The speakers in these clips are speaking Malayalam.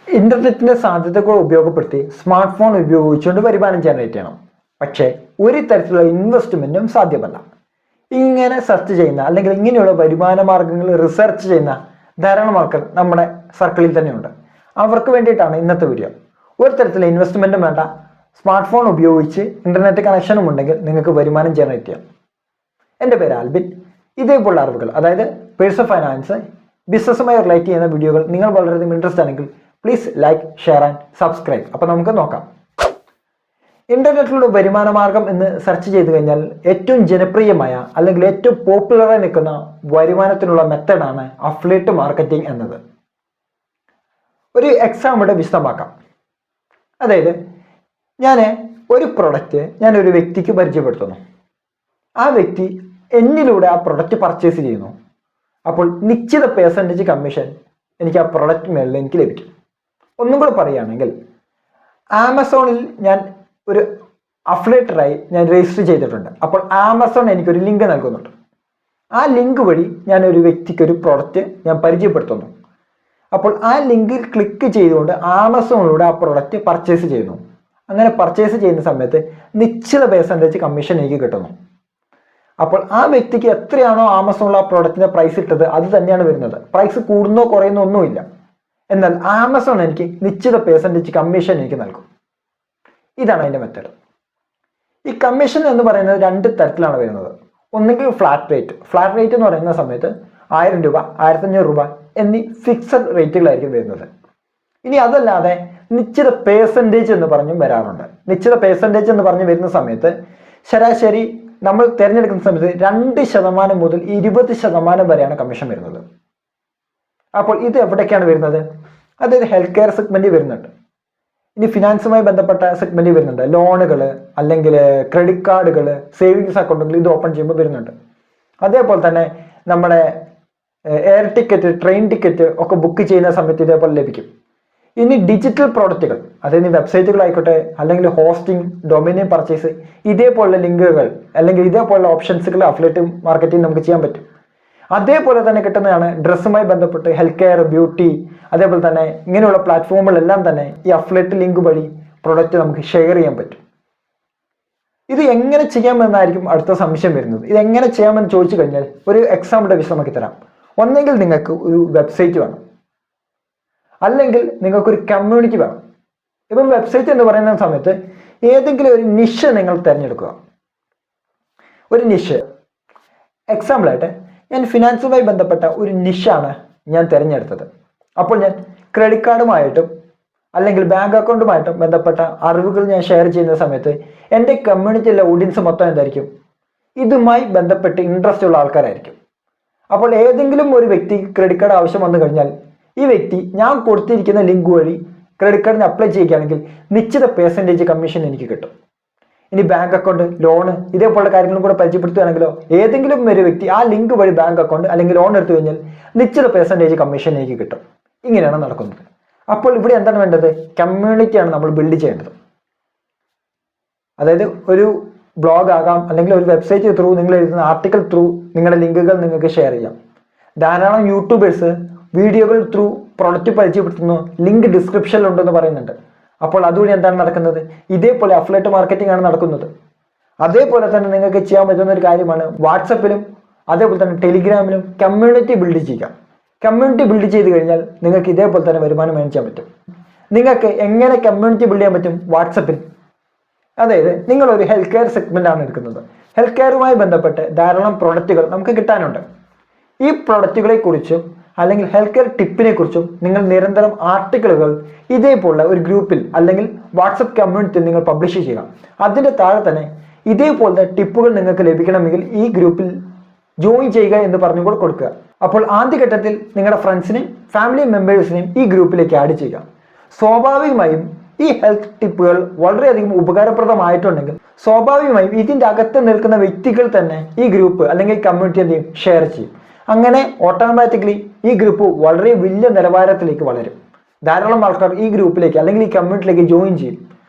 ഇന്റർനെറ്റിന്റെ സാധ്യതകൾ ഉപയോഗപ്പെടുത്തി സ്മാർട്ട് ഫോൺ ഉപയോഗിച്ചുകൊണ്ട് വരുമാനം ജനറേറ്റ് ചെയ്യണം. പക്ഷേ ഒരു തരത്തിലുള്ള ഇൻവെസ്റ്റ്മെന്റും സാധ്യമല്ല. ഇങ്ങനെ സെർച്ച് ചെയ്യുന്ന അല്ലെങ്കിൽ ഇങ്ങനെയുള്ള വരുമാന മാർഗങ്ങൾ റിസർച്ച് ചെയ്യുന്ന ധാരാളം ആൾക്കാർ നമ്മുടെ സർക്കിളിൽ തന്നെയുണ്ട്. അവർക്ക് വേണ്ടിയിട്ടാണ് ഇന്നത്തെ വീഡിയോ. ഒരു തരത്തിലുള്ള ഇൻവെസ്റ്റ്മെന്റും വേണ്ട, സ്മാർട്ട് ഫോൺ ഉപയോഗിച്ച് ഇന്റർനെറ്റ് കണക്ഷനും ഉണ്ടെങ്കിൽ നിങ്ങൾക്ക് വരുമാനം ജനറേറ്റ് ചെയ്യാം. എൻ്റെ പേര് ആൽബിൻ. ഇതേപോലുള്ള അറിവുകൾ, അതായത് പേഴ്സണൽ ഫൈനാൻസ്, ബിസിനസ്സുമായി റിലേറ്റ് ചെയ്യുന്ന വീഡിയോകൾ നിങ്ങൾ വളരെയധികം ഇൻട്രസ്റ്റ് ആണെങ്കിൽ please like, share and subscribe. അപ്പോൾ നമുക്ക് നോക്കാം. ഇന്റർനെറ്റിലൂടെ വരുമാന മാർഗം എന്ന് സെർച്ച് ചെയ്ത് കഴിഞ്ഞാൽ ഏറ്റവും ജനപ്രിയമായ അല്ലെങ്കിൽ ഏറ്റവും പോപ്പുലറായി നിൽക്കുന്ന വരുമാനത്തിനുള്ള മെത്തഡാണ് അഫിലിയേറ്റ് മാർക്കറ്റിംഗ് എന്നത്. ഒരു എക്സാമ്പിൾ വിശദമാക്കാം. അതായത് ഞാൻ ഒരു പ്രൊഡക്റ്റ് ഒരു വ്യക്തിക്ക് പരിചയപ്പെടുത്തുന്നു. ആ വ്യക്തി എന്നിലൂടെ ആ പ്രൊഡക്റ്റ് പർച്ചേസ് ചെയ്യുന്നു. അപ്പോൾ നിശ്ചിത പെർസെൻറ്റേജ് കമ്മീഷൻ എനിക്ക് ആ പ്രൊഡക്റ്റ് മേളിൽ എനിക്ക് ലഭിക്കും. ഒന്നും കൂടെ പറയുകയാണെങ്കിൽ, ആമസോണിൽ ഞാൻ ഒരു അഫിലിയേറ്ററായി രജിസ്റ്റർ ചെയ്തിട്ടുണ്ട്. അപ്പോൾ ആമസോൺ എനിക്കൊരു ലിങ്ക് നൽകുന്നുണ്ട്. ആ ലിങ്ക് വഴി ഞാൻ ഒരു വ്യക്തിക്ക് ഒരു പ്രോഡക്റ്റ് പരിചയപ്പെടുത്തുന്നു. അപ്പോൾ ആ ലിങ്കിൽ ക്ലിക്ക് ചെയ്തുകൊണ്ട് ആമസോണിലൂടെ ആ പ്രോഡക്റ്റ് പർച്ചേസ് ചെയ്യുന്നു. അങ്ങനെ പർച്ചേസ് ചെയ്യുന്ന സമയത്ത് നിശ്ചിത പെർസെൻറ്റേജ് കമ്മീഷൻ എനിക്ക് കിട്ടുന്നു. അപ്പോൾ ആ വ്യക്തിക്ക് എത്രയാണോ ആമസോണിൽ ആ പ്രോഡക്റ്റിന്റെ പ്രൈസ് ഇട്ടത് അത് തന്നെയാണ് വരുന്നത്. പ്രൈസ് കൂടുന്നോ കുറയുന്നോ ഒന്നുമില്ല. എന്നാൽ ആമസോൺ എനിക്ക് നിശ്ചിത പെർസെൻറ്റേജ് കമ്മീഷൻ എനിക്ക് നൽകും. ഇതാണ് അതിൻ്റെ മെത്തേഡ്. ഈ കമ്മീഷൻ എന്ന് പറയുന്നത് രണ്ട് തരത്തിലാണ് വരുന്നത്. ഒന്നുകിൽ ഫ്ലാറ്റ് റേറ്റ് എന്ന് പറയുന്ന സമയത്ത് 1000 രൂപ, 1500 രൂപ എന്നീ ഫിക്സഡ് റേറ്റുകളായിരിക്കും വരുന്നത്. ഇനി അതല്ലാതെ നിശ്ചിത പെർസെൻറ്റേജ് എന്ന് പറഞ്ഞും വരാറുണ്ട്. നിശ്ചിത പെർസെൻറ്റേജ് എന്ന് പറഞ്ഞ് വരുന്ന സമയത്ത് ശരാശരി നമ്മൾ തിരഞ്ഞെടുക്കുന്ന സമയത്ത് 2% മുതൽ 20% വരെയാണ് കമ്മീഷൻ വരുന്നത്. അപ്പോൾ ഇത് എവിടേക്കാണ് വരുന്നത്? അതായത് ഹെൽത്ത് കെയർ സെഗ്മെന്റിൽ വരുന്നുണ്ട്. ഇനി ഫിനാൻസുമായി ബന്ധപ്പെട്ട സെഗ്മെന്റിൽ വരുന്നുണ്ട്. ലോണുകൾ, അല്ലെങ്കിൽ ക്രെഡിറ്റ് കാർഡുകൾ, സേവിങ്സ് അക്കൗണ്ടുകൾ ഇത് ഓപ്പൺ ചെയ്യുമ്പോൾ വരുന്നുണ്ട്. അതേപോലെ തന്നെ നമ്മുടെ എയർ ടിക്കറ്റ്, ട്രെയിൻ ടിക്കറ്റ് ഒക്കെ ബുക്ക് ചെയ്യുന്ന സമയത്ത് ഇതേപോലെ ലഭിക്കും. ഇനി ഡിജിറ്റൽ പ്രോഡക്റ്റുകൾ, അതായത് വെബ്സൈറ്റുകളായിക്കോട്ടെ, അല്ലെങ്കിൽ ഹോസ്റ്റിംഗ്, ഡൊമിനിയൻ പർച്ചേസ്, ഇതേപോലുള്ള ലിങ്കുകൾ അല്ലെങ്കിൽ ഇതേപോലുള്ള ഓപ്ഷൻസുകൾ അഫിലിയേറ്റ് മാർക്കറ്റിംഗ് നമുക്ക് ചെയ്യാൻ പറ്റും. അതേപോലെ തന്നെ കിട്ടുന്നതാണ് ഡ്രസ്സുമായി ബന്ധപ്പെട്ട് ഹെൽത്ത് കെയർ, ബ്യൂട്ടി, അതേപോലെ തന്നെ ഇങ്ങനെയുള്ള പ്ലാറ്റ്ഫോമുകളെല്ലാം തന്നെ ഈ അഫിലിയേറ്റ് ലിങ്ക് വഴി പ്രൊഡക്റ്റ് നമുക്ക് ഷെയർ ചെയ്യാൻ പറ്റും. ഇത് എങ്ങനെ ചെയ്യാമെന്നായിരിക്കും അടുത്ത സംശയം വരുന്നത്. ഇത് എങ്ങനെ ചെയ്യാമെന്ന് ചോദിച്ചു കഴിഞ്ഞാൽ ഒരു എക്സാമ്പിൾ വിശദമാക്കി തരാം. ഒന്നെങ്കിൽ നിങ്ങൾക്ക് ഒരു വെബ്സൈറ്റ് വേണം, അല്ലെങ്കിൽ നിങ്ങൾക്കൊരു കമ്മ്യൂണിറ്റി വേണം. ഇപ്പം വെബ്സൈറ്റ് എന്ന് പറയുന്ന സമയത്ത് ഏതെങ്കിലും ഒരു നിഷ് നിങ്ങൾ തിരഞ്ഞെടുക്കുക. ഒരു നിഷ്, എക്സാമ്പിളായിട്ട് ഞാൻ ഫിനാൻസുമായി ബന്ധപ്പെട്ട ഒരു നിഷാണ് ഞാൻ തിരഞ്ഞെടുത്തത്. അപ്പോൾ ഞാൻ ക്രെഡിറ്റ് കാർഡുമായിട്ടും അല്ലെങ്കിൽ ബാങ്ക് അക്കൗണ്ടുമായിട്ടും ബന്ധപ്പെട്ട അറിവുകൾ ഞാൻ ഷെയർ ചെയ്യുന്ന സമയത്ത് എൻ്റെ കമ്മ്യൂണിറ്റിയിലെ ഓഡിയൻസ് മൊത്തം എന്തായിരിക്കും? ഇതുമായി ബന്ധപ്പെട്ട് ഇൻട്രസ്റ്റ് ഉള്ള ആൾക്കാരായിരിക്കും. അപ്പോൾ ഏതെങ്കിലും ഒരു വ്യക്തിക്ക് ക്രെഡിറ്റ് കാർഡ് ആവശ്യം വന്നു കഴിഞ്ഞാൽ ഈ വ്യക്തി ഞാൻ കൊടുത്തിരിക്കുന്ന ലിങ്ക് വഴി ക്രെഡിറ്റ് കാർഡിന് അപ്ലൈ ചെയ്യുകയാണെങ്കിൽ നിശ്ചിത പെർസെൻറ്റേജ് കമ്മീഷൻ എനിക്ക് കിട്ടും. ഇനി ബാങ്ക് അക്കൗണ്ട്, ലോണ്, ഇതേപോലുള്ള കാര്യങ്ങളും കൂടെ പരിചയപ്പെടുത്തുകയാണെങ്കിലോ ഏതെങ്കിലും ഒരു വ്യക്തി ആ ലിങ്ക് വഴി ബാങ്ക് അക്കൗണ്ട് അല്ലെങ്കിൽ ലോൺ എടുത്തു കഴിഞ്ഞാൽ നിശ്ചിത പെർസെൻറ്റേജ് കമ്മീഷൻ എനിക്ക് കിട്ടും. ഇങ്ങനെയാണ് നടക്കുന്നത്. അപ്പോൾ ഇവിടെ എന്താണ് വേണ്ടത്? കമ്മ്യൂണിറ്റിയാണ് നമ്മൾ ബിൽഡ് ചെയ്യേണ്ടത്. അതായത് ഒരു ബ്ലോഗ് ആകാം, അല്ലെങ്കിൽ ഒരു വെബ്സൈറ്റ് ത്രൂ നിങ്ങൾ എഴുതുന്ന ആർട്ടിക്കിൾ ത്രൂ നിങ്ങളുടെ ലിങ്കുകൾ നിങ്ങൾക്ക് ഷെയർ ചെയ്യാം. ധാരാളം യൂട്യൂബേഴ്സ് വീഡിയോകൾ ത്രൂ പ്രൊഡക്റ്റ് പരിചയപ്പെടുത്തുന്നു, ലിങ്ക് ഡിസ്ക്രിപ്ഷനിൽ ഉണ്ടെന്ന് പറയുന്നുണ്ട്. അപ്പോൾ അതുവഴി എന്താണ് നടക്കുന്നത്? ഇതേപോലെ അഫിലിയേറ്റ് മാർക്കറ്റിംഗ് ആണ് നടക്കുന്നത്. അതേപോലെ തന്നെ നിങ്ങൾക്ക് ചെയ്യാൻ പറ്റുന്ന ഒരു കാര്യമാണ് വാട്സപ്പിലും അതേപോലെ തന്നെ ടെലിഗ്രാമിലും കമ്മ്യൂണിറ്റി ബിൽഡ് ചെയ്യുക. കമ്മ്യൂണിറ്റി ബിൽഡ് ചെയ്ത് കഴിഞ്ഞാൽ നിങ്ങൾക്ക് ഇതേപോലെ തന്നെ വരുമാനം മേടിക്കാൻ പറ്റും. നിങ്ങൾക്ക് എങ്ങനെ കമ്മ്യൂണിറ്റി ബിൽഡ് ചെയ്യാൻ പറ്റും? വാട്സപ്പിൽ. അതായത് നിങ്ങളൊരു ഹെൽത്ത് കെയർ സെഗ്മെന്റ് ആണ് എടുക്കുന്നത്. ഹെൽത്ത് കെയറുമായി ബന്ധപ്പെട്ട് ധാരാളം പ്രൊഡക്റ്റുകൾ നമുക്ക് കിട്ടാനുണ്ട്. ഈ പ്രൊഡക്റ്റുകളെ കുറിച്ചും അല്ലെങ്കിൽ ഹെൽത്ത് കെയർ ടിപ്പിനെ കുറിച്ചും നിങ്ങൾ നിരന്തരം ആർട്ടിക്കിളുകൾ ഇതേപോലുള്ള ഒരു ഗ്രൂപ്പിൽ അല്ലെങ്കിൽ വാട്സപ്പ് കമ്മ്യൂണിറ്റിയിൽ നിങ്ങൾ പബ്ലിഷ് ചെയ്യുക. അതിൻ്റെ താഴെ തന്നെ ഇതേപോലത്തെ ടിപ്പുകൾ നിങ്ങൾക്ക് ലഭിക്കണമെങ്കിൽ ഈ ഗ്രൂപ്പിൽ ജോയിൻ ചെയ്യുക എന്ന് പറഞ്ഞുകൊണ്ട് കൊടുക്കുക. അപ്പോൾ ആദ്യഘട്ടത്തിൽ നിങ്ങളുടെ ഫ്രണ്ട്സിനെയും ഫാമിലി മെമ്പേഴ്സിനെയും ഈ ഗ്രൂപ്പിലേക്ക് ആഡ് ചെയ്യുക. സ്വാഭാവികമായും ഈ ഹെൽത്ത് ടിപ്പുകൾ വളരെയധികം ഉപകാരപ്രദമായിട്ടുണ്ടെങ്കിൽ സ്വാഭാവികമായും ഇതിൻ്റെ അകത്ത് നിൽക്കുന്ന വ്യക്തികൾ തന്നെ ഈ ഗ്രൂപ്പ് അല്ലെങ്കിൽ കമ്മ്യൂണിറ്റി എന്തെയും ഷെയർ ചെയ്യും. അങ്ങനെ ഓട്ടോമാറ്റിക്കലി ഈ ഗ്രൂപ്പ് വളരെ വലിയ നിലവാരത്തിലേക്ക് വളരും. ധാരാളം ആൾക്കാർ ഈ ഗ്രൂപ്പിലേക്ക് അല്ലെങ്കിൽ ഈ കമ്മ്യൂണിറ്റിയിലേക്ക് ജോയിൻ ചെയ്യും.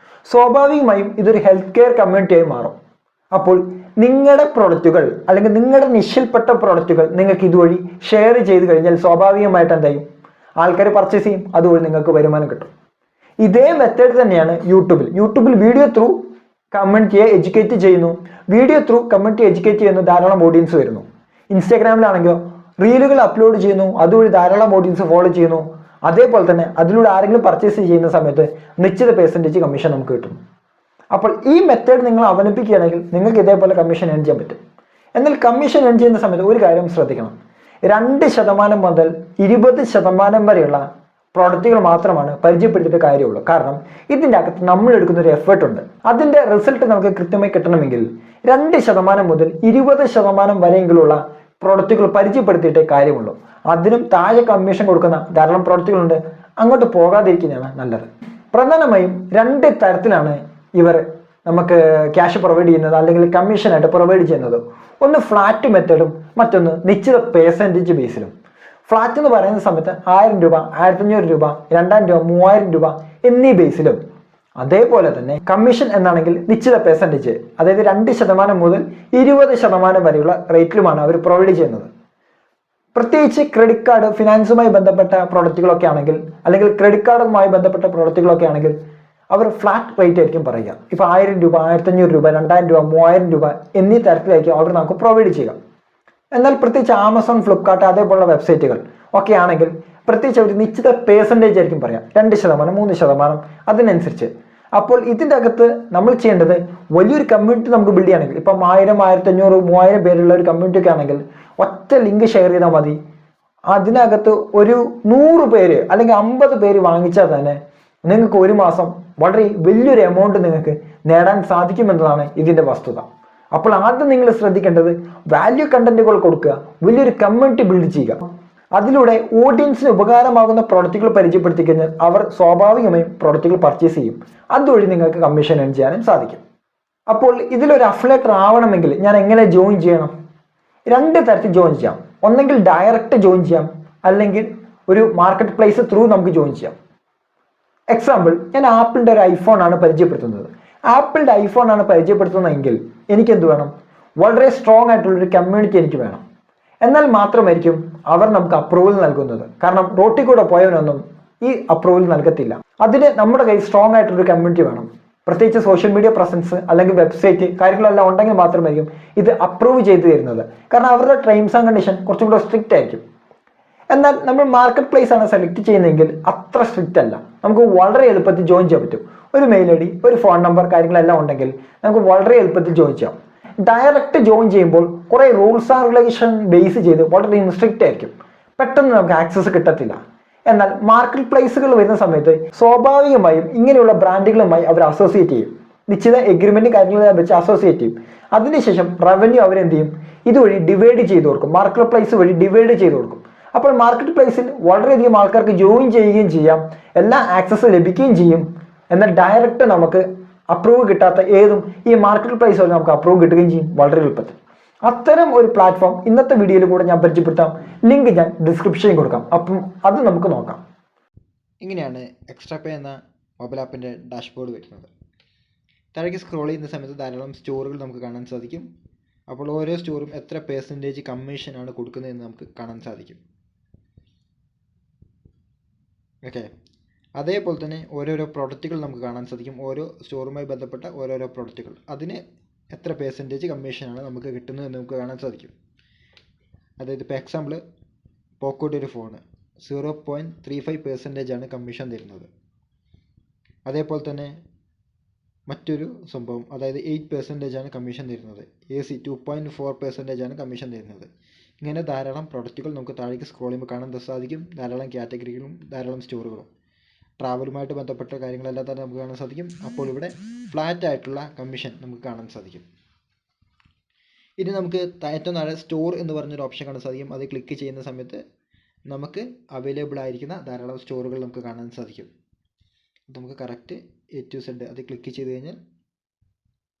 സ്വാഭാവികമായും ഇതൊരു ഹെൽത്ത് കെയർ കമ്മ്യൂണിറ്റിയായി മാറും. അപ്പോൾ നിങ്ങളുടെ പ്രൊഡക്റ്റുകൾ അല്ലെങ്കിൽ നിങ്ങളുടെ നിശ്ചയിൽപ്പെട്ട പ്രൊഡക്റ്റുകൾ നിങ്ങൾക്ക് ഇതുവഴി ഷെയർ ചെയ്ത് കഴിഞ്ഞാൽ സ്വാഭാവികമായിട്ട് എന്തായും ആൾക്കാർ പർച്ചേസ് ചെയ്യും, അതുവഴി നിങ്ങൾക്ക് വരുമാനം കിട്ടും. ഇതേ മെത്തേഡ് തന്നെയാണ് യൂട്യൂബിൽ വീഡിയോ ത്രൂ കമ്മ്യൂണിറ്റിയെ എഡ്യൂക്കേറ്റ് ചെയ്യുന്നു, വീഡിയോ ത്രൂ കമ്മ്യൂണിറ്റി എഡ്യൂക്കേറ്റ് ചെയ്യുന്നു, ധാരാളം ഓഡിയൻസ് വരുന്നു. ഇൻസ്റ്റാഗ്രാമിലാണെങ്കിലോ റീലുകൾ അപ്ലോഡ് ചെയ്യുന്നു, അതുവഴി ധാരാളം ഓഡിയൻസ് ഫോളോ ചെയ്യുന്നു. അതേപോലെ തന്നെ അതിലൂടെ ആരെങ്കിലും പർച്ചേസ് ചെയ്യുന്ന സമയത്ത് നിശ്ചിത പെർസെൻറ്റേജ് കമ്മീഷൻ നമുക്ക് കിട്ടും. അപ്പോൾ ഈ മെത്തേഡ് നിങ്ങൾ അവലംബിക്കുകയാണെങ്കിൽ നിങ്ങൾക്ക് ഇതേപോലെ കമ്മീഷൻ ഏൺ ചെയ്യാൻ പറ്റും. എന്നാൽ കമ്മീഷൻ ഏൺ ചെയ്യുന്ന സമയത്ത് ഒരു കാര്യം ശ്രദ്ധിക്കണം. 2% മുതൽ 20% വരെയുള്ള പ്രോഡക്റ്റുകൾ മാത്രമാണ് പരിചയപ്പെടുത്തിയിട്ട് കാര്യമുള്ളൂ. കാരണം ഇതിൻ്റെ അകത്ത് നമ്മൾ എടുക്കുന്ന ഒരു എഫേർട്ട് ഉണ്ട്. അതിൻ്റെ റിസൾട്ട് നമുക്ക് കൃത്യമായി കിട്ടണമെങ്കിൽ 2% മുതൽ 20% വരെയെങ്കിലുള്ള പ്രോഡക്റ്റുകൾ പരിചയപ്പെടുത്തിയിട്ടേ കാര്യമുള്ളൂ. അതിനും താഴെ കമ്മീഷൻ കൊടുക്കുന്ന ധാരാളം പ്രോഡക്റ്റുകളുണ്ട്. അങ്ങോട്ട് പോകാതിരിക്കുന്നതാണ് നല്ലത്. പ്രധാനമായും 2 തരത്തിലാണ് ഇവർ നമുക്ക് ക്യാഷ് പ്രൊവൈഡ് ചെയ്യുന്നത് അല്ലെങ്കിൽ കമ്മീഷനായിട്ട് പ്രൊവൈഡ് ചെയ്യുന്നത്. ഒന്ന് ഫ്ലാറ്റ് മെത്തേഡും മറ്റൊന്ന് നിശ്ചിത പെർസെൻറ്റേജ് ബേസിലും. ഫ്ലാറ്റ് എന്ന് പറയുന്ന സമയത്ത് 1000 രൂപ, 1500 രൂപ, 2000 രൂപ, 3000 രൂപ എന്നീ ബേസിലും. അതേപോലെ തന്നെ കമ്മീഷൻ എന്നാണെങ്കിൽ നിശ്ചിത പെർസെൻറ്റേജ്, അതായത് 2% മുതൽ 20% വരെയുള്ള റേറ്റിലുമാണ് അവർ പ്രൊവൈഡ് ചെയ്യുന്നത്. പ്രത്യേകിച്ച് ക്രെഡിറ്റ് കാർഡ്, ഫിനാൻസുമായി ബന്ധപ്പെട്ട പ്രോഡക്റ്റുകളൊക്കെ ആണെങ്കിൽ അല്ലെങ്കിൽ ക്രെഡിറ്റ് കാർഡുമായി ബന്ധപ്പെട്ട പ്രോഡക്റ്റുകളൊക്കെ ആണെങ്കിൽ അവർ ഫ്ലാറ്റ് റേറ്റ് ആയിരിക്കും പറയുക. ഇപ്പോൾ 1000 രൂപ, 1500 രൂപ, 2000 രൂപ, 3000 രൂപ എന്നീ തരത്തിലായിരിക്കും അവർ നമുക്ക് പ്രൊവൈഡ് ചെയ്യുക. എന്നാൽ പ്രത്യേകിച്ച് ആമസോൺ, ഫ്ലിപ്കാർട്ട് അതേപോലുള്ള വെബ്സൈറ്റുകൾ ഒക്കെ ആണെങ്കിൽ പ്രത്യേകിച്ച് ഒരു നിശ്ചിത പെർസെൻറ്റേജ് ആയിരിക്കും പറയാം, 2%, 3%, അതിനനുസരിച്ച്. അപ്പോൾ ഇതിൻ്റെ അകത്ത് നമ്മൾ ചെയ്യേണ്ടത് വലിയൊരു കമ്മ്യൂണിറ്റി നമുക്ക് ബിൽഡ് ചെയ്യുകയാണെങ്കിൽ, ഇപ്പം 1000, 1500, 3000 പേരുള്ള ഒരു കമ്മ്യൂണിറ്റി ഒക്കെ ആണെങ്കിൽ ഒറ്റ ലിങ്ക് ഷെയർ ചെയ്താൽ മതി. അതിനകത്ത് ഒരു 100 പേര് അല്ലെങ്കിൽ 50 പേര് വാങ്ങിച്ചാൽ തന്നെ നിങ്ങൾക്ക് ഒരു മാസം വളരെ വലിയൊരു എമൗണ്ട് നിങ്ങൾക്ക് നേടാൻ സാധിക്കുമെന്നതാണ് ഇതിൻ്റെ വസ്തുത. അപ്പോൾ ആദ്യം നിങ്ങൾ ശ്രദ്ധിക്കേണ്ടത് വാല്യൂ കണ്ടന്റുകൾ കൊടുക്കുക, വലിയൊരു കമ്മ്യൂണിറ്റി ബിൽഡ് ചെയ്യുക. അതിലൂടെ ഓഡിയൻസിന് ഉപകാരമാകുന്ന പ്രോഡക്റ്റുകൾ പരിചയപ്പെടുത്തി കഴിഞ്ഞാൽ അവർ സ്വാഭാവികമായും പ്രോഡക്റ്റുകൾ പർച്ചേസ് ചെയ്യും. അതുവഴി നിങ്ങൾക്ക് കമ്മീഷൻ ഏൺ ചെയ്യാനും സാധിക്കും. അപ്പോൾ ഇതിലൊരു അഫിലിയേറ്റർ ആവണമെങ്കിൽ ഞാൻ എങ്ങനെ ജോയിൻ ചെയ്യണം? 2 തരത്തിൽ ജോയിൻ ചെയ്യാം. ഒന്നെങ്കിൽ ഡയറക്റ്റ് ജോയിൻ ചെയ്യാം, അല്ലെങ്കിൽ ഒരു മാർക്കറ്റ് പ്ലേസ് ത്രൂ നമുക്ക് ജോയിൻ ചെയ്യാം. എക്സാമ്പിൾ, ഞാൻ ആപ്പിളിൻ്റെ ഒരു ഐഫോൺ ആണ് പരിചയപ്പെടുത്തുന്നത്. ആപ്പിളിൻ്റെ ഐഫോൺ ആണ് പരിചയപ്പെടുത്തുന്നതെങ്കിൽ എനിക്ക് എന്ത് വേണം? വളരെ സ്ട്രോങ് ആയിട്ടുള്ളൊരു കമ്മ്യൂണിറ്റി എനിക്ക് വേണം. എന്നാൽ മാത്രമായിരിക്കും അവർ നമുക്ക് അപ്രൂവൽ നൽകുന്നത്. കാരണം റോട്ടിൽ കൂടെ പോയവനൊന്നും ഈ അപ്രൂവൽ നൽകത്തില്ല. അതിന് നമ്മുടെ കയ്യിൽ സ്ട്രോങ് ആയിട്ടുള്ളൊരു കമ്മ്യൂണിറ്റി വേണം. പ്രത്യേകിച്ച് സോഷ്യൽ മീഡിയ പ്രസൻസ് അല്ലെങ്കിൽ വെബ്സൈറ്റ് കാര്യങ്ങളെല്ലാം ഉണ്ടെങ്കിൽ മാത്രമായിരിക്കും ഇത് അപ്രൂവ് ചെയ്തു തരുന്നത്. കാരണം അവരുടെ ടേംസ് ആൻഡ് കണ്ടീഷൻ കുറച്ചും കൂടെ സ്ട്രിക്റ്റ് ആയിരിക്കും. എന്നാൽ നമ്മൾ മാർക്കറ്റ് പ്ലേസ് ആണ് സെലക്ട് ചെയ്യുന്നതെങ്കിൽ അത്ര സ്ട്രിക്റ്റ് അല്ല. നമുക്ക് വളരെ എളുപ്പത്തിൽ ജോയിൻ ചെയ്യാൻ പറ്റും. ഒരു മെയിൽ ഐ ഡി, ഒരു ഫോൺ നമ്പർ കാര്യങ്ങളെല്ലാം ഉണ്ടെങ്കിൽ നമുക്ക് വളരെ എളുപ്പത്തിൽ ജോയിൻ ചെയ്യാം. ഡയറക്റ്റ് ജോയിൻ ചെയ്യുമ്പോൾ കുറേ റൂൾസ് ആൻഡ് റെഗുലേഷൻ ബേസ് ചെയ്ത് വളരെ സ്ട്രിക്റ്റ് ആയിരിക്കും, പെട്ടെന്ന് നമുക്ക് ആക്സസ് കിട്ടത്തില്ല. എന്നാൽ മാർക്കറ്റ് പ്ലേസുകൾ വരുന്ന സമയത്ത് സ്വാഭാവികമായും ഇങ്ങനെയുള്ള ബ്രാൻഡുകളുമായി അവർ അസോസിയേറ്റ് ചെയ്യും, നിശ്ചിത എഗ്രിമെന്റ് കാര്യങ്ങളെല്ലാം വെച്ച് അസോസിയേറ്റ് ചെയ്യും. അതിനുശേഷം റവന്യൂ അവരെന്ത് ചെയ്യും? ഇതുവഴി ഡിവൈഡ് ചെയ്ത് കൊടുക്കും, മാർക്കറ്റ് പ്ലേസ് വഴി ഡിവൈഡ് ചെയ്ത് കൊടുക്കും. അപ്പോൾ മാർക്കറ്റ് പ്ലേസിൽ വളരെയധികം ആൾക്കാർക്ക് ജോയിൻ ചെയ്യുകയും ചെയ്യാം, എല്ലാ ആക്സസ് ലഭിക്കുകയും ചെയ്യും. എന്നാൽ ഡയറക്റ്റ് നമുക്ക് അപ്രൂവ് കിട്ടാത്ത ഏതും ഈ മാർക്കറ്റ് പ്ലേസ് വഴി നമുക്ക് അപ്രൂവ് കിട്ടുകയും ചെയ്യും വളരെ എളുപ്പത്തിൽ. അത്തരം ഒരു പ്ലാറ്റ്ഫോം ഇന്നത്തെ വീഡിയോയിൽ കൂടെ ഞാൻ പരിചയപ്പെടുത്താം. ലിങ്ക് ഞാൻ ഡിസ്ക്രിപ്ഷനിൽ കൊടുക്കാം. അപ്പം അത് നമുക്ക് നോക്കാം. ഇങ്ങനെയാണ് എക്സ്ട്രാ പേ എന്ന മൊബൈൽ ആപ്പിൻ്റെ ഡാഷ്ബോർഡ് വരുന്നത്. താഴേക്ക് സ്ക്രോൾ ചെയ്യുന്ന സമയത്ത് ധാരാളം സ്റ്റോറുകൾ നമുക്ക് കാണാൻ സാധിക്കും. അപ്പോൾ ഓരോ സ്റ്റോറും എത്ര പെർസെൻറ്റേജ് കമ്മീഷനാണ് കൊടുക്കുന്നതെന്ന് നമുക്ക് കാണാൻ സാധിക്കും. ഓക്കെ, അതേപോലെ തന്നെ ഓരോരോ പ്രോഡക്റ്റുകൾ നമുക്ക് കാണാൻ സാധിക്കും. ഓരോ സ്റ്റോറുമായി ബന്ധപ്പെട്ട ഓരോരോ പ്രോഡക്റ്റുകൾ, അതിന് എത്ര പെർസെൻറ്റേജ് കമ്മീഷനാണ് നമുക്ക് കിട്ടുന്നത് എന്ന് നമുക്ക് കാണാൻ സാധിക്കും. അതായത് ഇപ്പോൾ എക്സാമ്പിൾ പോക്കോയുടെ ഒരു ഫോണ് 0.35% ആണ് കമ്മീഷൻ തരുന്നത്. അതേപോലെ തന്നെ മറ്റൊരു സംഭവം, അതായത് 8% ആണ് കമ്മീഷൻ തരുന്നത്. AC 2.4% ആണ് കമ്മീഷൻ തരുന്നത്. ഇങ്ങനെ ധാരാളം പ്രോഡക്റ്റുകൾ നമുക്ക് താഴേക്ക് സ്ക്രോൾ ചെയ്യുമ്പോൾ കാണാൻ സാധിക്കും. ധാരാളം കാറ്റഗറികളും ധാരാളം സ്റ്റോറുകളും, ട്രാവലുമായിട്ട് ബന്ധപ്പെട്ട കാര്യങ്ങളെല്ലാം തന്നെ നമുക്ക് കാണാൻ സാധിക്കും. അപ്പോൾ ഇവിടെ ഫ്ലാറ്റ് ആയിട്ടുള്ള കമ്മീഷൻ നമുക്ക് കാണാൻ സാധിക്കും. ഇനി നമുക്ക് ഏറ്റവും താഴെ സ്റ്റോർ എന്ന് പറഞ്ഞൊരു ഓപ്ഷൻ കാണാൻ സാധിക്കും. അത് ക്ലിക്ക് ചെയ്യുന്ന സമയത്ത് നമുക്ക് അവൈലബിൾ ആയിരിക്കുന്ന ധാരാളം സ്റ്റോറുകൾ നമുക്ക് കാണാൻ സാധിക്കും. നമുക്ക് കറക്റ്റ് A to Z അത് ക്ലിക്ക് ചെയ്ത് കഴിഞ്ഞാൽ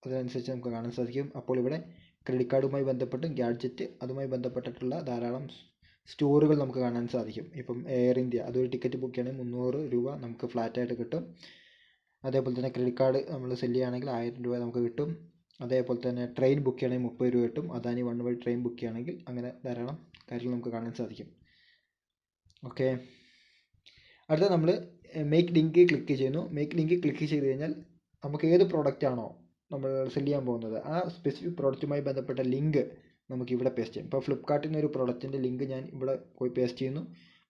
അതിനനുസരിച്ച് നമുക്ക് കാണാൻ സാധിക്കും. അപ്പോൾ ഇവിടെ ക്രെഡിറ്റ് കാർഡുമായി ബന്ധപ്പെട്ടും ഗാഡ്ജറ്റ് അതുമായി ബന്ധപ്പെട്ടിട്ടുള്ള ധാരാളം സ്റ്റോറുകൾ നമുക്ക് കാണാൻ സാധിക്കും. ഇപ്പം എയർ ഇന്ത്യ, അതൊരു ടിക്കറ്റ് ബുക്ക് ചെയ്യണമെങ്കിൽ 300 രൂപ നമുക്ക് ഫ്ലാറ്റായിട്ട് കിട്ടും. അതേപോലെ തന്നെ ക്രെഡിറ്റ് കാർഡ് നമ്മൾ സെല് ചെയ്യുകയാണെങ്കിൽ 1000 രൂപ നമുക്ക് കിട്ടും. അതേപോലെ തന്നെ ട്രെയിൻ ബുക്ക് ചെയ്യണമെങ്കിൽ 30 രൂപ കിട്ടും. അദാനി വൺ വഴി ട്രെയിൻ ബുക്ക് ചെയ്യുകയാണെങ്കിൽ അങ്ങനെ ധാരാളം കാര്യങ്ങൾ നമുക്ക് കാണാൻ സാധിക്കും. ഓക്കെ, അടുത്ത നമ്മൾ മേക്ക് ലിങ്ക് ക്ലിക്ക് ചെയ്യുന്നു. മേക്ക് ലിങ്ക് ക്ലിക്ക് ചെയ്ത് കഴിഞ്ഞാൽ നമുക്ക് ഏത് പ്രോഡക്റ്റ് ആണോ നമ്മൾ സെല് ചെയ്യാൻ പോകുന്നത് ആ സ്പെസിഫിക് പ്രോഡക്റ്റുമായി ബന്ധപ്പെട്ട ലിങ്ക് നമുക്ക് ഇവിടെ പേസ്റ്റ് ചെയ്യാം. ഇപ്പോൾ ഫ്ലിപ്കാർട്ടിൽ നിന്ന് ഒരു പ്രോഡക്റ്റിൻ്റെ ലിങ്ക് ഞാൻ ഇവിടെ പോയി പേസ്റ്റ് ചെയ്യുന്നു.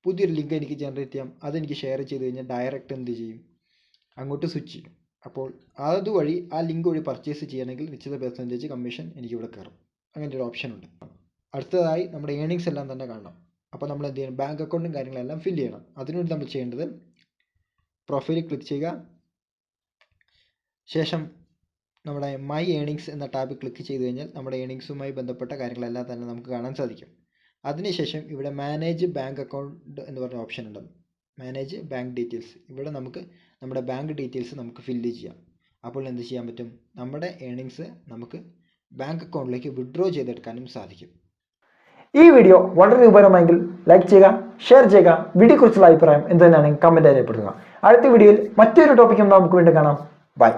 പുതിയൊരു ലിങ്ക് എനിക്ക് ജനറേറ്റ് ചെയ്യാം. അതെനിക്ക് ഷെയർ ചെയ്ത് കഴിഞ്ഞാൽ ഡയറക്റ്റ് എന്ത് ചെയ്യും, അങ്ങോട്ട് സ്വിച്ച് ചെയ്യും. അപ്പോൾ അതുവഴി ആ ലിങ്ക് വഴി പർച്ചേസ് ചെയ്യണമെങ്കിൽ നിശ്ചിത പെർസെൻറ്റേജ് കമ്മീഷൻ എനിക്ക് ഇവിടെ കയറും. അങ്ങനെ ഒരു ഓപ്ഷൻ ഉണ്ട്. അടുത്തതായി നമ്മുടെ ഏണിങ്സ് എല്ലാം തന്നെ കാണണം. അപ്പോൾ നമ്മൾ എന്ത് ചെയ്യണം, ബാങ്ക് അക്കൗണ്ടും കാര്യങ്ങളെല്ലാം ഫില്ല് ചെയ്യണം. അതിനുവേണ്ടി നമ്മൾ ചെയ്യേണ്ടത് പ്രൊഫൈൽ ക്ലിക്ക് ചെയ്യുക. ശേഷം നമ്മുടെ മൈ ഏണിങ്സ് എന്ന ടാബ് ക്ലിക്ക് ചെയ്ത് കഴിഞ്ഞാൽ നമ്മുടെ ഏണിങ്സുമായി ബന്ധപ്പെട്ട കാര്യങ്ങളെല്ലാം തന്നെ നമുക്ക് കാണാൻ സാധിക്കും. അതിനുശേഷം ഇവിടെ മാനേജ് ബാങ്ക് അക്കൗണ്ട് എന്ന് പറഞ്ഞ ഓപ്ഷൻ ഉണ്ട്. മാനേജ് ബാങ്ക് ഡീറ്റെയിൽസ്, ഇവിടെ നമുക്ക് നമ്മുടെ ബാങ്ക് ഡീറ്റെയിൽസ് നമുക്ക് ഫില്ല് ചെയ്യാം. അപ്പോൾ എന്ത് ചെയ്യാൻ പറ്റും, നമ്മുടെ ഏണിങ്സ് നമുക്ക് ബാങ്ക് അക്കൗണ്ടിലേക്ക് വിഡ്രോ ചെയ്തെടുക്കാനും സാധിക്കും. ഈ വീഡിയോ വളരെ ഉപകാരമായെങ്കിൽ ലൈക്ക് ചെയ്യുക, ഷെയർ ചെയ്യുക. വീഡിയോയെക്കുറിച്ചുള്ള അഭിപ്രായം എന്ത് തന്നെയാണെങ്കിൽ കമൻറ്റ് രേഖപ്പെടുത്തുക. അടുത്ത വീഡിയോയിൽ മറ്റൊരു ടോപ്പിക്കും നമുക്ക് വീണ്ടും കാണാം. ബൈ.